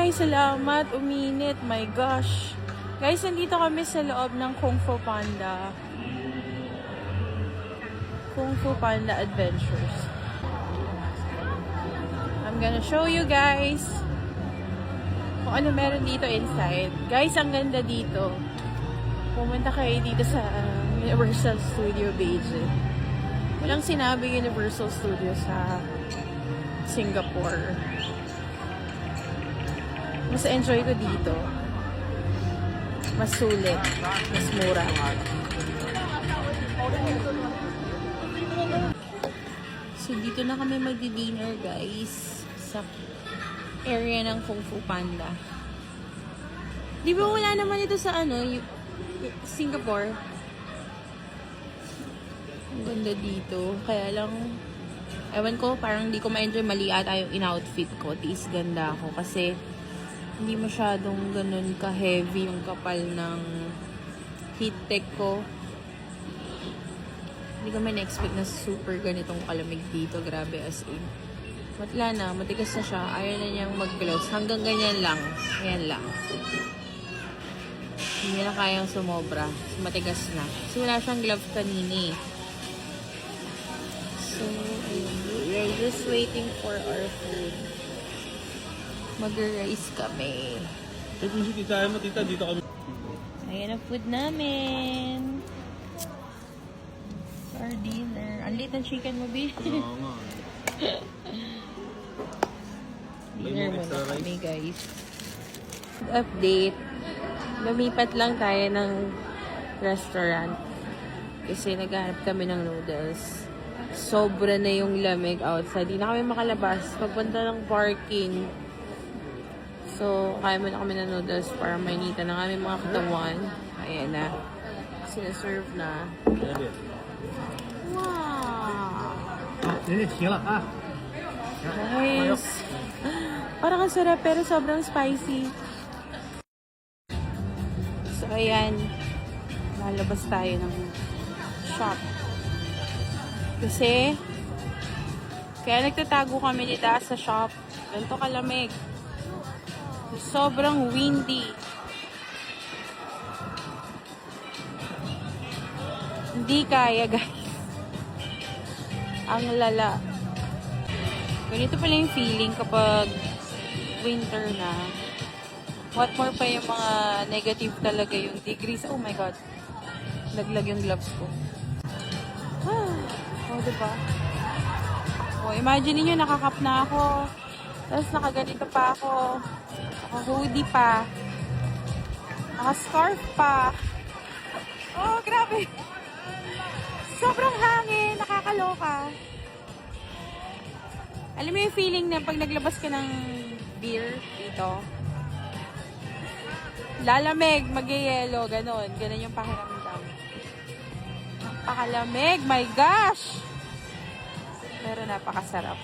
Guys, salamat. Uminit. My gosh. Guys, nandito kami sa loob ng Kung Fu Panda. Kung Fu Panda Adventures. I'm gonna show you guys kung ano meron dito inside. Guys, ang ganda dito. Pumunta kayo dito sa Universal Studio Beijing. Walang sinabi Universal Studio sa Singapore. Mas enjoy ko dito. Mas sulit. Mas mura. So, dito na kami magdi-dinner, guys. Sa area ng Kung Fu Panda. Di ba wala naman ito sa Singapore? Ang ganda dito. Kaya lang, ewan ko, parang hindi ko ma-enjoy. Mali ata yung in-outfit ko. Tiis ganda ako. Kasi, hindi masyadong ganun ka-heavy yung kapal ng heat tech ko. Hindi ko man expect na super ganitong kalamig dito. Grabe as in. Matla na, matigas na siya. Ayaw na niyang mag-gloves. Hanggang ganyan lang. Ayan lang. Hindi na kayang sumobra. Matigas na. Kasi wala siyang glove kanini. So, ayun. We're just waiting for our food. Mag-rice kami. Kung si tita mo, tita, dito kami. Ayan ang food namin. Our dinner. Ang late ng chicken mo, babe. Oo nga. Dinner muna kami, guys. Update. Lumipat lang tayo ng restaurant. Kasi naghahanap kami ng noodles. Sobra na yung lamig outside. Di na kami makalabas. Pagpunta ng parking. So, kaya muna kami ng noodles para mainita ng aming mga katawan. Ayan na. Sinaserve na. Wow! Guys. Parang ang sarap pero sobrang spicy. So, ayan. Lalabas tayo ng shop. Kasi, kaya nagtatago kami dito sa shop. Ganito kalamig. Sobrang windy. Hindi kaya, guys. Ang lala. Ganito pala yung feeling kapag winter na. What more pa yung mga negative talaga yung degrees. Oh my God. Laglag yung gloves ko. Oh, diba? Oh, imagine niyo nakakap na ako. Tapos nakaganito pa ako. Naka-hoodie pa. Naka-scarf pa. Oh, grabe. Sobrang hangin. Nakakaloka. Alam mo yung feeling na pag naglabas ka ng beer dito, lalamig, mag-yelo, ganon. Ganon yung pakiramdam. Napakalamig, my gosh! Pero napakasarap.